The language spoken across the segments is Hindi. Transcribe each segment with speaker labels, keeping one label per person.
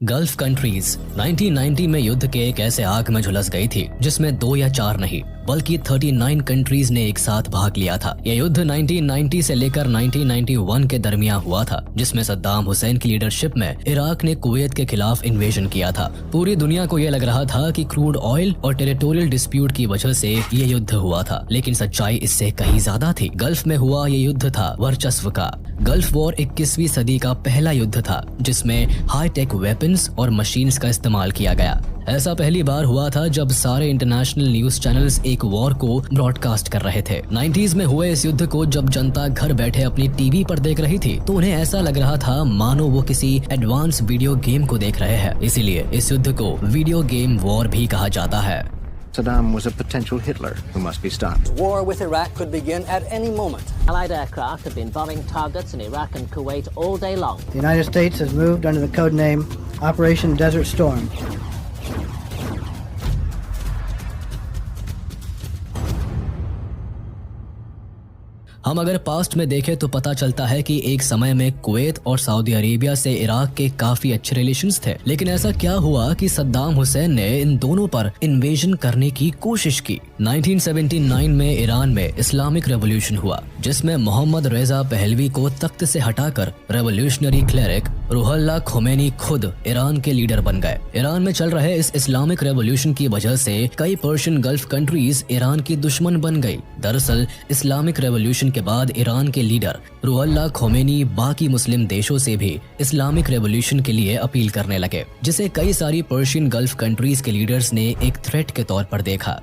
Speaker 1: गल्फ कंट्रीज 1990 में युद्ध के एक ऐसे आग में झुलस गई थी जिसमें 2 या 4 नहीं बल्कि 39 कंट्रीज ने एक साथ भाग लिया था। यह युद्ध 1990 से लेकर 1991 के दरमियान हुआ था, जिसमें सद्दाम हुसैन की लीडरशिप में इराक ने कुवैत के खिलाफ इन्वेजन किया था। पूरी दुनिया को यह लग रहा था कि क्रूड ऑयल और टेरिटोरियल डिस्प्यूट की वजह से ये युद्ध हुआ था, लेकिन सच्चाई इससे कहीं ज्यादा थी। गल्फ में हुआ ये युद्ध था वर्चस्व का। गल्फ वॉर 21वीं सदी का पहला युद्ध था जिसमें हाईटेक वेपन्स और मशीन्स का इस्तेमाल किया गया। ऐसा पहली बार हुआ था जब सारे इंटरनेशनल न्यूज चैनल्स एक वॉर को ब्रॉडकास्ट कर रहे थे। 90s में हुए इस युद्ध को जब जनता घर बैठे अपनी टीवी पर देख रही थी तो उन्हें ऐसा लग रहा था मानो वो किसी एडवांस वीडियो गेम को देख रहे हैं। इसीलिए इस युद्ध को वीडियो गेम वॉर भी कहा जाता है।
Speaker 2: Saddam was a potential Hitler who must be stopped.
Speaker 3: War with Iraq could begin at any moment.
Speaker 4: Allied aircraft have been bombing targets in Iraq and Kuwait all day long.
Speaker 5: The United States has moved under the code name Operation Desert Storm.
Speaker 1: हम अगर पास्ट में देखें तो पता चलता है कि एक समय में कुवैत और सऊदी अरेबिया से इराक के काफी अच्छे रिलेशंस थे, लेकिन ऐसा क्या हुआ कि सद्दाम हुसैन ने इन दोनों पर इन्वेजन करने की कोशिश की। 1979 में ईरान में इस्लामिक रेवोल्यूशन हुआ जिसमें मोहम्मद रेजा पहलवी को तख्त से हटाकर रेवोल्यूशनरी क्लेरिक रूहुल्लाह खोमेनी खुद ईरान के लीडर बन गए। ईरान में चल रहे इस इस्लामिक रेवोल्यूशन की वजह से कई पर्शियन गल्फ कंट्रीज ईरान की दुश्मन बन गई। दरअसल इस्लामिक रेवोल्यूशन के बाद ईरान के लीडर रूहुल्लाह खोमेनी बाकी मुस्लिम देशों से भी इस्लामिक रेवोल्यूशन के लिए अपील करने लगे, जिसे कई सारी पर्शियन गल्फ कंट्रीज के लीडर्स ने एक थ्रेट के तौर पर देखा।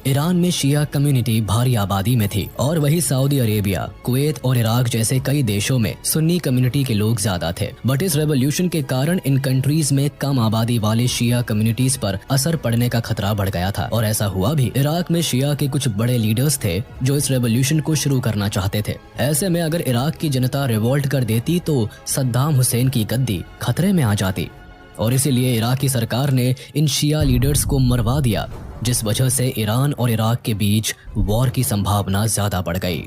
Speaker 1: ईरान में शिया कम्युनिटी भारी आबादी में थी और वही सऊदी अरेबिया, कुवैत और इराक जैसे कई देशों में सुन्नी कम्युनिटी के लोग ज्यादा थे। बट इस रेवोल्यूशन के कारण इन कंट्रीज में कम आबादी वाले शिया कम्युनिटीज पर असर पड़ने का खतरा बढ़ गया था और ऐसा हुआ भी। इराक में शिया के कुछ बड़े लीडर्स थे जो इस रेवोल्यूशन को शुरू करना चाहते थे। ऐसे में अगर इराक की जनता रिवोल्ट कर देती तो सद्दाम हुसैन की गद्दी खतरे में आ जाती और इसीलिए इराकी सरकार ने इन शिया लीडर्स को मरवा दिया, जिस वजह से ईरान और इराक के बीच वॉर की संभावना ज्यादा बढ़ गई।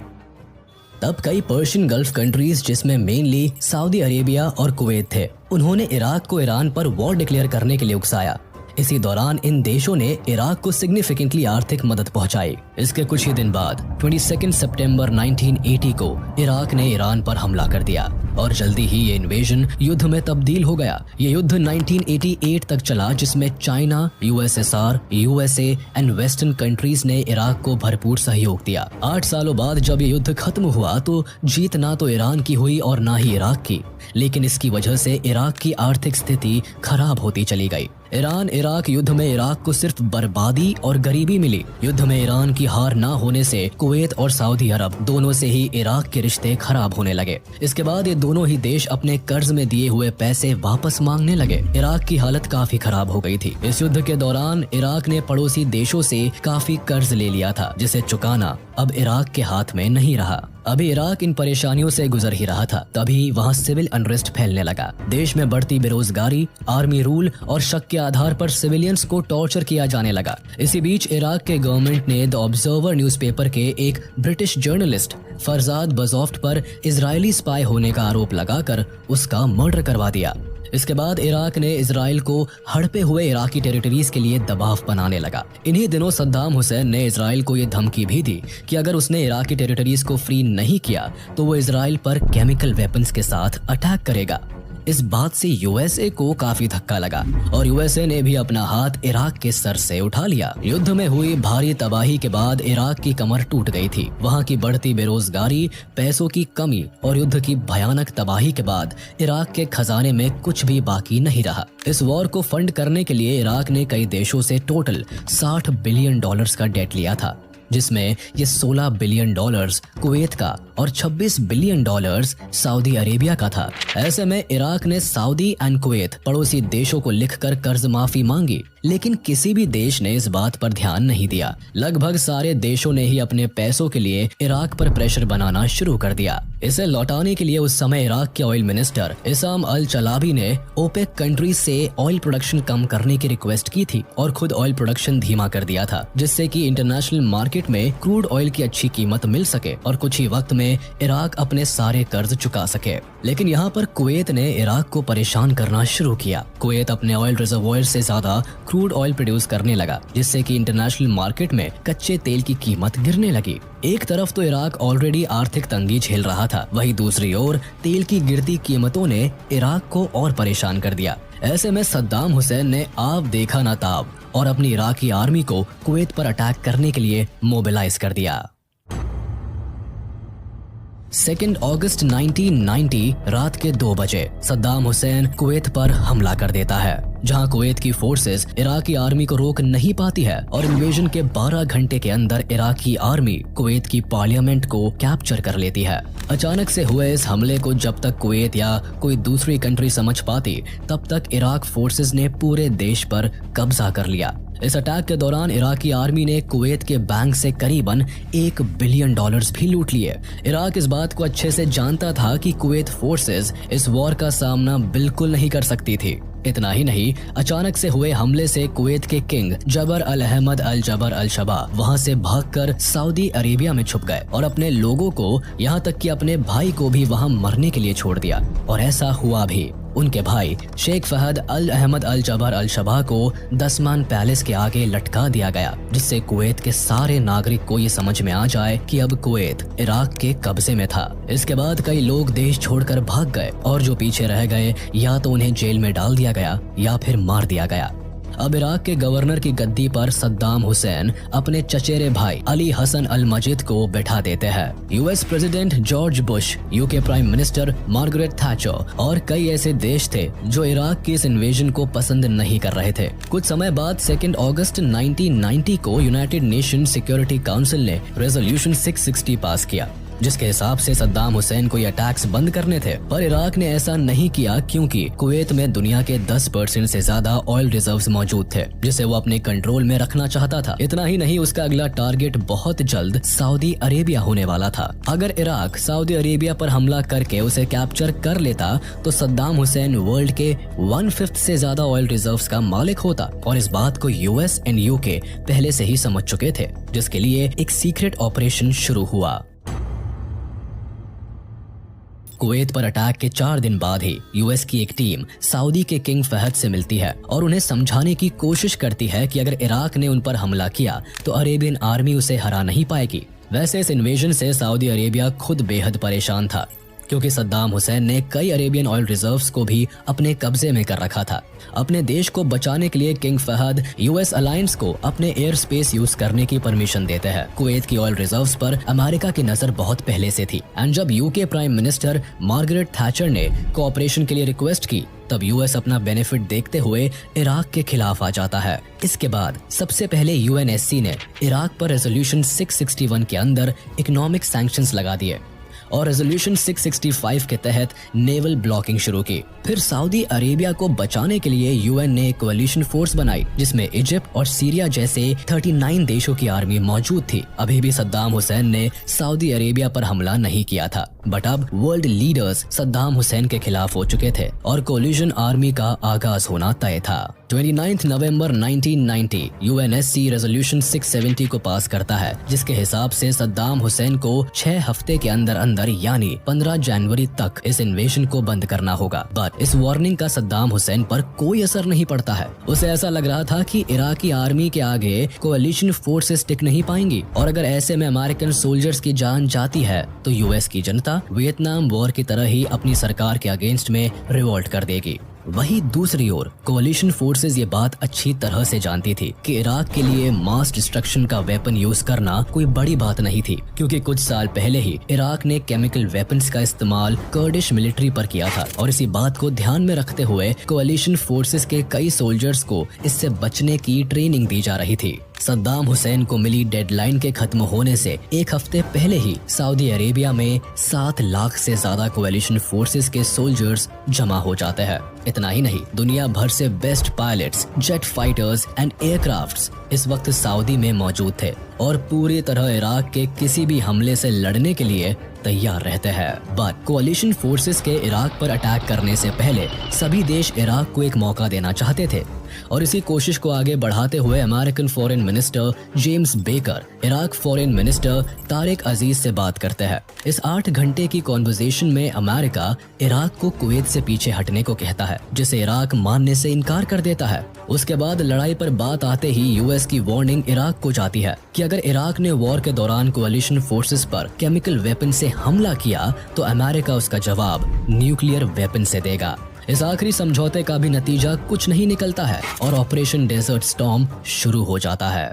Speaker 1: तब कई पर्शियन गल्फ कंट्रीज जिसमें मेनली सऊदी अरेबिया और कुवैत थे, उन्होंने इराक को ईरान पर वॉर डिक्लेयर करने के लिए उकसाया। इसी दौरान इन देशों ने इराक को सिग्निफिकेंटली आर्थिक मदद पहुंचाई। इसके कुछ ही दिन बाद 22 सितंबर 1980 को इराक ने ईरान पर हमला कर दिया और जल्दी ही ये इन्वेजन युद्ध में तब्दील हो गया। ये युद्ध 1988 तक चला जिसमें China, USSR, USA and western countries ने इराक को भरपूर सहयोग दिया। 8 सालों बाद जब ये युद्ध खत्म हुआ तो जीत ना तो ईरान की हुई और ना ही इराक की, लेकिन इसकी वजह से इराक की आर्थिक स्थिति खराब होती चली गई। ईरान इराक युद्ध में इराक को सिर्फ बर्बादी और गरीबी मिली। युद्ध में ईरान की हार ना होने से कुवैत और सऊदी अरब दोनों से ही इराक के रिश्ते खराब होने लगे। इसके बाद ये दोनों ही देश अपने कर्ज में दिए हुए पैसे वापस मांगने लगे। इराक की हालत काफी खराब हो गई थी। इस युद्ध के दौरान इराक ने पड़ोसी देशों से काफी कर्ज ले लिया था जिसे चुकाना अब इराक के हाथ में नहीं रहा। अभी इराक इन परेशानियों से गुजर ही रहा था, तभी वहाँ सिविल अनरेस्ट फैलने लगा। देश में बढ़ती बेरोजगारी, आर्मी रूल और शक के आधार पर सिविलियंस को टॉर्चर किया जाने लगा। इसी बीच इराक के गवर्नमेंट ने द ऑब्जर्वर न्यूज़पेपर के एक ब्रिटिश जर्नलिस्ट फरजाद बजोफ्ट पर इजरायली स्पाई होने का आरोप लगाकर उसका मर्डर करवा दिया। इसके बाद इराक ने इजराइल को हड़पे हुए इराकी टेरिटरीज के लिए दबाव बनाने लगा। इन्हीं दिनों सद्दाम हुसैन ने इजराइल को ये धमकी भी दी कि अगर उसने इराकी टेरिटरीज को फ्री नहीं किया तो वो इजराइल पर केमिकल वेपन्स के साथ अटैक करेगा। इस बात से यूएसए को काफी धक्का लगा और यूएसए ने भी अपना हाथ इराक के सर से उठा लिया। युद्ध में हुई भारी तबाही के बाद इराक की कमर टूट गई थी। वहां की बढ़ती बेरोजगारी, पैसों की कमी और युद्ध की भयानक तबाही के बाद इराक के खजाने में कुछ भी बाकी नहीं रहा। इस वॉर को फंड करने के लिए इराक ने कई देशों से टोटल $60 बिलियन का डेट लिया था, जिसमें ये $16 बिलियन कुवैत का और $26 बिलियन सऊदी अरेबिया का था। ऐसे में इराक ने सऊदी एंड कुवैत पड़ोसी देशों को लिखकर कर्ज माफी मांगी, लेकिन किसी भी देश ने इस बात पर ध्यान नहीं दिया। लगभग सारे देशों ने ही अपने पैसों के लिए इराक पर प्रेशर बनाना शुरू कर दिया। इसे लौटाने के लिए उस समय इराक के ऑयल मिनिस्टर इसाम अल चलाबी ने ओपेक कंट्रीज से ऑयल प्रोडक्शन कम करने की रिक्वेस्ट की थी और खुद ऑयल प्रोडक्शन धीमा कर दिया था, जिससे कि इंटरनेशनल मार्केट में क्रूड ऑयल की अच्छी कीमत मिल सके और कुछ ही वक्त में में इराक अपने सारे कर्ज चुका सके। लेकिन यहाँ पर कुवैत ने इराक को परेशान करना शुरू किया। कुवैत अपने ऑयल रिजर्वॉयर से ज्यादा क्रूड ऑयल प्रोड्यूस करने लगा, जिससे कि इंटरनेशनल मार्केट में कच्चे तेल की कीमत गिरने लगी। एक तरफ तो इराक ऑलरेडी आर्थिक तंगी झेल रहा था, वहीं दूसरी ओर तेल की गिरती कीमतों ने इराक को और परेशान कर दिया। ऐसे में सद्दाम हुसैन ने आप देखा ना ताब और अपनी इराकी आर्मी को कुवैत पर अटैक करने के लिए मोबिलाइज कर दिया। 2 अगस्त 1990 रात के 2 बजे सद्दाम हुसैन कुवैत पर हमला कर देता है, जहां कुवैत की फोर्सेस इराकी आर्मी को रोक नहीं पाती है और इन्वेजन के 12 घंटे के अंदर इराकी आर्मी कुवैत की पार्लियामेंट को कैप्चर कर लेती है। अचानक से हुए इस हमले को जब तक कुवैत या कोई दूसरी कंट्री समझ पाती, तब तक इराक फोर्सेस ने पूरे देश पर कब्जा कर लिया। इस अटैक के दौरान इराकी आर्मी ने कुवैत के बैंक से करीबन $1 बिलियन भी लूट लिए। इराक इस बात को अच्छे से जानता था कि कुवैत फोर्सेस इस वॉर का सामना बिल्कुल नहीं कर सकती थी। इतना ही नहीं, अचानक से हुए हमले से कुवैत के किंग जबर अल अहमद अल जबर अल शबा वहां से भागकर सऊदी अरेबिया में छुप गए और अपने लोगों को, यहाँ तक कि अपने भाई को भी वहां मरने के लिए छोड़ दिया। और ऐसा हुआ भी। उनके भाई शेख फहद अल अहमद अल जबर अल शबा को दसमान पैलेस के आगे लटका दिया गया, जिससे कुवैत के सारे नागरिक को ये समझ में आ जाए कि अब कुवैत इराक के कब्जे में था। इसके बाद कई लोग देश छोड़कर भाग गए और जो पीछे रह गए या तो उन्हें जेल में डाल दिया गया या फिर मार दिया गया। अब इराक के गवर्नर की गद्दी पर सद्दाम हुसैन अपने चचेरे भाई अली हसन अल मजीद को बैठा देते हैं। US president George Bush, UK prime minister Margaret Thatcher और कई ऐसे देश थे जो इराक की इस इन्वेजन को पसंद नहीं कर रहे थे। कुछ समय बाद 2 अगस्त 1990 को यूनाइटेड नेशन सिक्योरिटी काउंसिल ने रेजोल्यूशन 660 पास किया, जिसके हिसाब से सद्दाम हुसैन को ये अटैक्स बंद करने थे। पर इराक ने ऐसा नहीं किया क्योंकि कुवैत में दुनिया के 10% से ज्यादा ऑयल रिजर्व्स मौजूद थे, जिसे वो अपने कंट्रोल में रखना चाहता था। इतना ही नहीं, उसका अगला टारगेट बहुत जल्द सऊदी अरेबिया होने वाला था। अगर इराक सऊदी अरेबिया पर हमला करके उसे कैप्चर कर लेता तो सद्दाम हुसैन वर्ल्ड के 1/5 से ज्यादा ऑयल रिजर्व्स का मालिक होता, और इस बात को यूएस एंड यूके पहले से ही समझ चुके थे, जिसके लिए एक सीक्रेट ऑपरेशन शुरू हुआ। कुवैत पर अटैक के 4 दिन बाद ही यूएस की एक टीम सऊदी के किंग फहद से मिलती है और उन्हें समझाने की कोशिश करती है कि अगर इराक ने उन पर हमला किया तो अरेबियन आर्मी उसे हरा नहीं पाएगी। वैसे इस इन्वेजन से सऊदी अरेबिया खुद बेहद परेशान था, क्योंकि सद्दाम हुसैन ने कई अरेबियन ऑयल रिजर्व्स को भी अपने कब्जे में कर रखा था। अपने देश को बचाने के लिए किंग फहद यूएस अलायंस को अपने एयर स्पेस यूज करने की परमिशन देते हैं। कुवैत की ऑयल रिजर्व्स पर अमेरिका की नजर बहुत पहले से थी, एंड जब UK prime minister Margaret Thatcher ने कोऑपरेशन के लिए रिक्वेस्ट की, तब यूएस अपना बेनिफिट देखते हुए इराक के खिलाफ आ जाता है। इसके बाद सबसे पहले यूएनएससी ने इराक पर रेजोल्यूशन 661 के अंदर इकोनॉमिक सैंक्शंस लगा दिए और रेजोल्यूशन 665 के तहत नेवल ब्लॉकिंग शुरू की। फिर सऊदी अरेबिया को बचाने के लिए यूएन ने कोalition फोर्स बनाई, जिसमें इजिप्ट और सीरिया जैसे 39 देशों की आर्मी मौजूद थी। अभी भी सद्दाम हुसैन ने सऊदी अरेबिया पर हमला नहीं किया था, बट अब वर्ल्ड लीडर्स सद्दाम हुसैन के खिलाफ हो चुके थे और कोलिशन आर्मी का आगाज होना तय था। 29 नवंबर 1990 यूएनएससी रेजोल्यूशन 670 को पास करता है, जिसके हिसाब से सद्दाम हुसैन को 6 हफ्ते के अंदर अंदर यानी 15 जनवरी तक इस इन्वेजन को बंद करना होगा। बट इस वार्निंग का सद्दाम हुसैन पर कोई असर नहीं पड़ता है। उसे ऐसा लग रहा था कि इराकी आर्मी के आगे कोalition फोर्सेस टिक नहीं पाएंगी, और अगर ऐसे में अमेरिकन सोल्जर्स की जान जाती है तो यूएस की जनता वियतनाम वॉर की तरह ही अपनी सरकार के अगेंस्ट में रिवोल्ट कर देगी। वहीं दूसरी ओर कोalition फोर्सेस ये बात अच्छी तरह से जानती थी कि इराक के लिए मास डिस्ट्रक्शन का वेपन यूज करना कोई बड़ी बात नहीं थी, क्योंकि कुछ साल पहले ही इराक ने केमिकल वेपन्स का इस्तेमाल कर्डिश मिलिट्री पर किया था, और इसी बात को ध्यान में रखते हुए कोalition फोर्सेस के कई सोल्जर्स को इससे बचने की ट्रेनिंग दी जा रही थी। सद्दाम हुसैन को मिली डेडलाइन के खत्म होने से 1 हफ्ते पहले ही सऊदी अरेबिया में 7 लाख से ज्यादा कोalition फोर्सेस के सोल्जर्स जमा हो जाते हैं। इतना ही नहीं, दुनिया भर से best pilots, jet fighters and aircrafts इस वक्त सऊदी में मौजूद थे और पूरी तरह इराक के किसी भी हमले से लड़ने के लिए तैयार रहते हैं। बट कोalition फोर्सेस के इराक पर अटैक करने से पहले सभी देश इराक को एक मौका देना चाहते थे। और इसी कोशिश को आगे बढ़ाते हुए American foreign minister James Baker Iraq foreign minister Tariq Aziz से बात करते हैं। इस 8 घंटे की कॉन्वर्सेशन में अमेरिका इराक को कुवैत से पीछे हटने को कहता है, जिसे इराक मानने से इनकार कर देता है। उसके बाद लड़ाई पर बात आते ही यूएस की वार्निंग इराक को जाती है कि अगर इराक ने वॉर के दौरान कोalition फोर्सेस पर केमिकल वेपन से हमला किया तो अमेरिका उसका जवाब न्यूक्लियर वेपन से देगा। इस आखिरी समझौते का भी नतीजा कुछ नहीं निकलता है और ऑपरेशन डेजर्ट स्टॉर्म शुरू हो जाता है।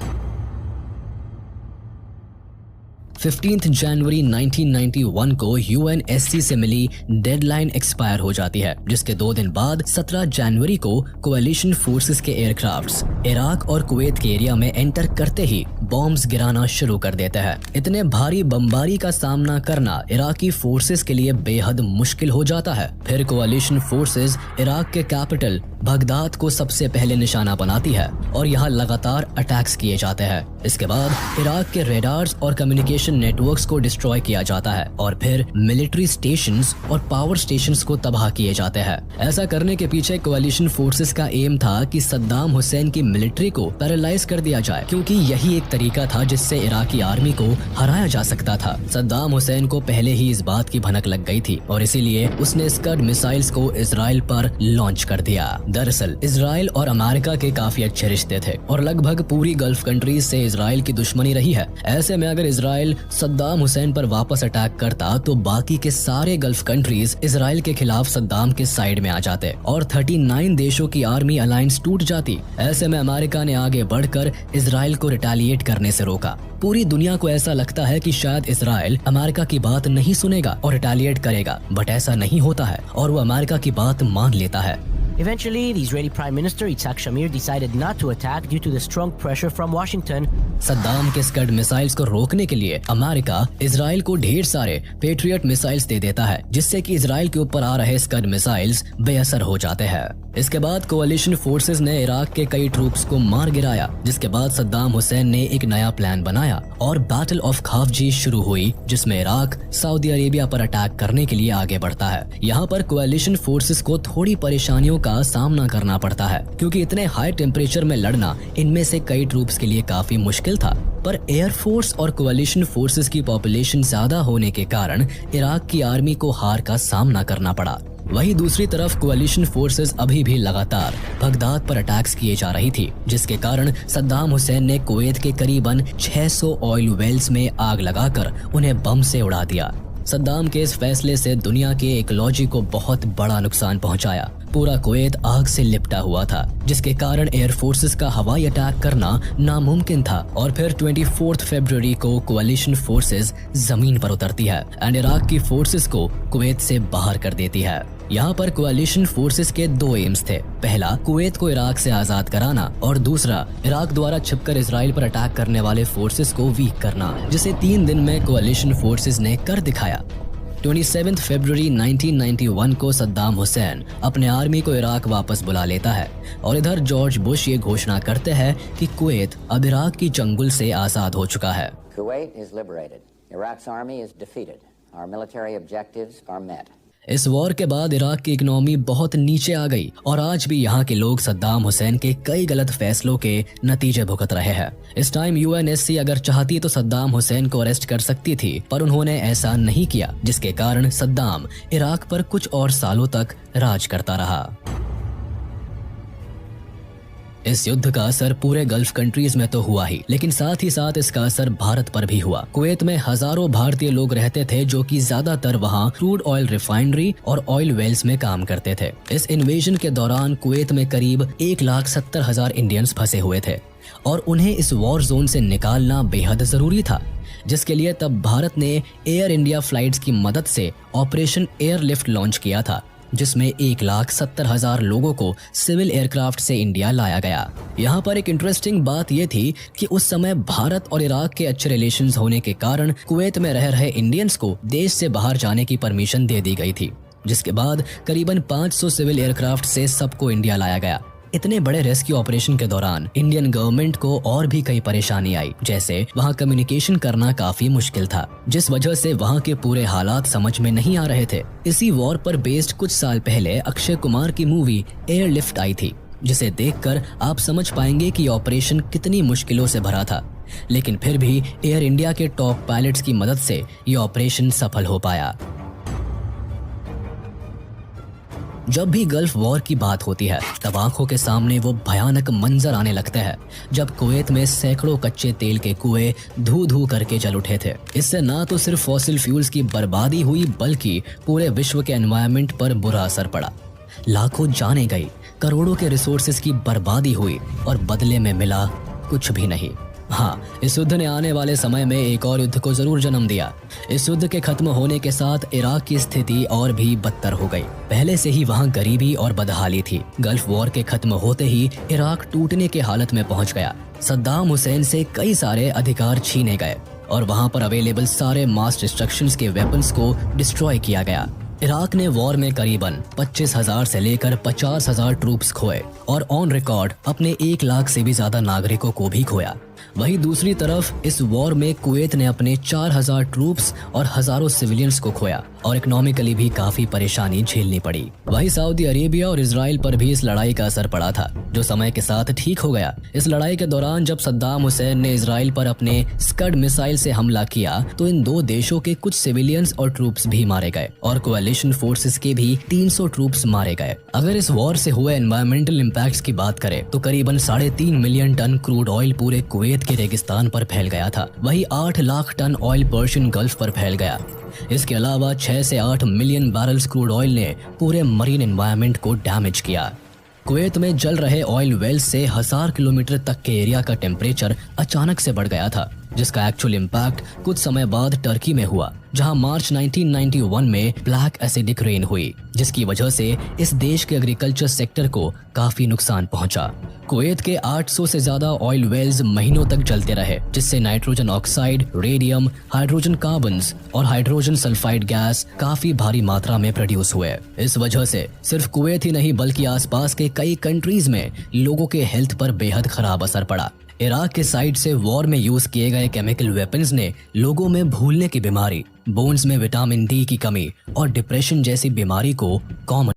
Speaker 1: 15 जनवरी 1991 को यूएनएससी से मिली डेडलाइन एक्सपायर हो जाती है, जिसके 2 दिन बाद 17 जनवरी को कोalition फोर्सेस के एयरक्राफ्ट्स इराक और कुवैत के एरिया में एंटर करते ही बॉम्ब्स गिराना शुरू कर देते हैं। इतने भारी बमबारी का सामना करना इराकी फोर्सेस के लिए बेहद मुश्किल हो जाता है। फिर कोalition फोर्सेस इराक के कैपिटल बगदाद को सबसे पहले निशाना बनाती है और यहाँ लगातार अटैक्स किए जाते हैं। इसके बाद इराक के रेडार्स और कम्युनिकेशन नेटवर्क्स को डिस्ट्रॉय किया जाता है और फिर मिलिट्री स्टेशंस और पावर स्टेशंस को तबाह किए जाते हैं। ऐसा करने के पीछे कोalition फोर्सेस का एम था कि सद्दाम हुसैन की मिलिट्री को पैरालाइज कर दिया जाए, क्योंकि यही एक तरीका था जिससे इराकी आर्मी को हराया जा सकता था। सद्दाम हुसैन को पहले ही इस बात की भनक लग गई थी और इसीलिए उसने स्कड मिसाइल्स को इजराइल पर लॉन्च कर दिया। दरअसल इजराइल और अमेरिका के काफी अच्छे रिश्ते थे और लगभग पूरी गल्फ कंट्रीज से इजराइल की दुश्मनी रही है। ऐसे में अगर इजराइल सद्दाम हुसैन पर वापस अटैक करता तो बाकी के सारे गल्फ कंट्रीज इजराइल के खिलाफ सद्दाम के साइड में आ जाते और 39 देशों की आर्मी अलायंस टूट जाती। ऐसे में अमेरिका ने आगे बढ़कर इजराइल को रिटेलिएट करने से रोका। पूरी दुनिया को ऐसा लगता है कि शायद इजराइल अमेरिका की बात नहीं सुनेगा और रिटेलिएट करेगा, बट ऐसा नहीं होता है और वो अमेरिका की बात मान लेता है।
Speaker 6: Eventually, the Israeli Prime Minister Yitzhak Shamir decided not to attack due to the strong pressure from Washington.
Speaker 1: Saddam के स्कड मिसाइल्स को रोकने के लिए अमेरिका इजराइल को ढेर सारे पेट्रियट मिसाइल्स दे देता है, जिससे कि इजराइल के ऊपर आ रहे स्कड मिसाइल्स बेअसर हो जाते हैं। इसके बाद कोalition फोर्सेस ने इराक के कई ट्रूप्स को मार गिराया, जिसके बाद सद्दाम हुसैन ने एक नया प्लान बनाया और बैटल ऑफ खाफजी शुरू हुई, जिसमें इराक सऊदी अरेबिया पर अटैक करने के लिए आगे बढ़ता है। यहाँ पर कोalition फोर्सेस को थोड़ी परेशानियों का सामना करना पड़ता है, क्योंकि इतने हाई टेम्परेचर में लड़ना इनमें से कई ट्रूप्स के लिए काफी मुश्किल था। पर एयरफोर्स और कोalition फोर्सेस की पॉपुलेशन ज्यादा होने के कारण इराक की आर्मी को हार का सामना करना पड़ा। वहीं दूसरी तरफ कोalition फोर्सेस अभी भी लगातार बगदाद पर अटैक्स किए जा रही थी, जिसके कारण सद्दाम हुसैन ने कुवैत के करीबन 600 ऑयल वेल्स में आग लगाकर उन्हें बम से उड़ा दिया। सद्दाम के इस फैसले से दुनिया के इकोलॉजी को बहुत बड़ा नुकसान पहुंचाया। पूरा कुवैत आग से लिपटा हुआ था, जिसके कारण एयर फोर्सेस का हवाई अटैक करना नामुमकिन था। और फिर 24 फरवरी को कोalition फोर्सेस जमीन पर उतरती है एंड इराक की फोर्सेस को कुवैत से बाहर कर देती है। यहाँ पर कोalition फोर्सेस के 2 एम्स थे। पहला, कुवैत को इराक से आजाद कराना और दूसरा, इराक द्वारा छिपकर इजराइल पर अटैक करने वाले फोर्सेस को वीक करना, जिसे 3 दिन में कोalition फोर्सेस ने कर दिखाया। 27 फरवरी 1991 को सद्दाम हुसैन अपने आर्मी को इराक वापस बुला लेता है और इधर जॉर्ज बुश ये घोषणा करते हैं कि कुवैत अब इराक की चंगुल से आजाद हो चुका है।
Speaker 7: Kuwait is liberated. Iraq's army is defeated. Our military objectives are met.
Speaker 1: इस वॉर के बाद इराक की इकोनॉमी बहुत नीचे आ गई और आज भी यहाँ के लोग सद्दाम हुसैन के कई गलत फैसलों के नतीजे भुगत रहे हैं। इस टाइम यूएनएससी अगर चाहती तो सद्दाम हुसैन को अरेस्ट कर सकती थी, पर उन्होंने ऐसा नहीं किया, जिसके कारण सद्दाम इराक पर कुछ और सालों तक राज करता रहा। इस युद्ध का असर पूरे गल्फ कंट्रीज में तो हुआ ही, लेकिन साथ ही साथ इसका असर भारत पर भी हुआ। कुवैत में हजारों भारतीय लोग रहते थे, जो कि ज्यादातर वहां क्रूड ऑयल रिफाइनरी और ऑयल वेल्स में काम करते थे। इस इन्वेजन के दौरान कुवैत में करीब 1,70,000 इंडियंस फंसे हुए थे और उन्हें इस वॉर जोन से निकालना बेहद जरूरी था, जिसके लिए तब भारत ने एयर इंडिया फ्लाइट्स की मदद से ऑपरेशन एयरलिफ्ट लॉन्च किया था, जिसमें 1,70,000 लोगों को सिविल एयरक्राफ्ट से इंडिया लाया गया। यहाँ पर एक इंटरेस्टिंग बात यह थी कि उस समय भारत और इराक के अच्छे रिलेशंस होने के कारण कुवैत में रह रहे इंडियंस को देश से बाहर जाने की परमिशन दे दी गई थी, जिसके बाद करीबन 500 सिविल एयरक्राफ्ट से सबको इंडिया लाया गया। इतने बड़े रेस्क्यू ऑपरेशन के दौरान इंडियन गवर्नमेंट को और भी कई परेशानी आई, जैसे वहाँ कम्युनिकेशन करना काफी मुश्किल था, जिस वजह से वहाँ के पूरे हालात समझ में नहीं आ रहे थे। इसी वॉर पर बेस्ड कुछ साल पहले अक्षय कुमार की मूवी एयरलिफ्ट आई थी, जिसे देखकर आप समझ पाएंगे कि ऑपरेशन कितनी मुश्किलों से भरा था। लेकिन फिर भी एयर इंडिया के टॉप पायलट्स की मदद से ये ऑपरेशन सफल हो पाया। जब भी गल्फ वॉर की बात होती है तब आंखों के सामने वो भयानक मंजर आने लगते हैं जब कुवैत में सैकड़ों कच्चे तेल के कुएं धू धू करके जल उठे थे। इससे ना तो सिर्फ फॉसिल फ्यूल्स की बर्बादी हुई बल्कि पूरे विश्व के एनवायरनमेंट पर बुरा असर पड़ा। लाखों जानें गई, करोड़ों के रिसोर्सेज की बर्बादी हुई और बदले में मिला कुछ भी नहीं। हाँ, इस युद्ध ने आने वाले समय में एक और युद्ध को जरूर जन्म दिया। इस युद्ध के खत्म होने के साथ इराक की स्थिति और भी बदतर हो गई। पहले से ही वहाँ गरीबी और बदहाली थी। गल्फ वॉर के खत्म होते ही इराक टूटने के हालत में पहुंच गया। सद्दाम हुसैन से कई सारे अधिकार छीने गए और वहाँ पर अवेलेबल सारे मास डिस्ट्रक्शंस के वेपन्स को डिस्ट्रॉय किया गया। इराक ने वॉर में करीबन 25,000 से लेकर 50,000 ट्रूप्स खोए और ऑन रिकॉर्ड अपने 1 लाख से भी ज्यादा नागरिकों को भी खोया। वहीं दूसरी तरफ इस वॉर में कुवैत ने अपने 4,000 ट्रूप्स और हजारों सिविलियंस को खोया और इकोनॉमिकली भी काफी परेशानी झेलनी पड़ी। वहीं सऊदी अरेबिया और इजराइल पर भी इस लड़ाई का असर पड़ा था, जो समय के साथ ठीक हो गया। इस लड़ाई के दौरान जब सद्दाम हुसैन ने इजराइल पर अपने स्कड मिसाइल से हमला किया तो इन दो देशों के कुछ सिविलियंस और ट्रूप्स भी मारे गए और कोएलिशन फोर्सेस के भी 300 ट्रूप्स मारे गए। अगर इस वॉर से हुए एनवायरमेंटल इम्पैक्ट्स की बात करें तो करीबन 3.5 मिलियन टन क्रूड ऑयल पूरे कुवैत के रेगिस्तान पर फैल गया था। वहीं 8 lakh ton oil Persian Gulf पर फैल गया। इसके अलावा 6 से 8 मिलियन बैरल्स क्रूड ऑयल ने पूरे मरीन एनवायरनमेंट को डैमेज किया। कुवैत में जल रहे ऑयल वेल्स से 1000 किलोमीटर तक के एरिया का टेम्परेचर अचानक से बढ़ गया था, जिसका एक्चुअल इम्पैक्ट कुछ समय बाद टर्की में हुआ, जहां मार्च 1991 में ब्लैक एसिडिक रेन हुई, जिसकी वजह से इस देश के एग्रीकल्चर सेक्टर को काफी नुकसान पहुंचा। कुवैत के 800 से ज्यादा ऑयल वेल्स महीनों तक जलते रहे, जिससे nitrogen oxide, radium, hydrogen carbons और हाइड्रोजन सल्फाइड गैस काफी भारी मात्रा में प्रोड्यूस हुए। इस वजह से सिर्फ कुवैत ही नहीं बल्कि आसपास के कई कंट्रीज में लोगों के हेल्थ पर बेहद खराब असर पड़ा। इराक के साइड से वॉर में यूज किए गए केमिकल वेपन्स ने लोगों में भूलने की बीमारी, बोन्स में विटामिन डी की कमी और डिप्रेशन जैसी बीमारी को कॉमन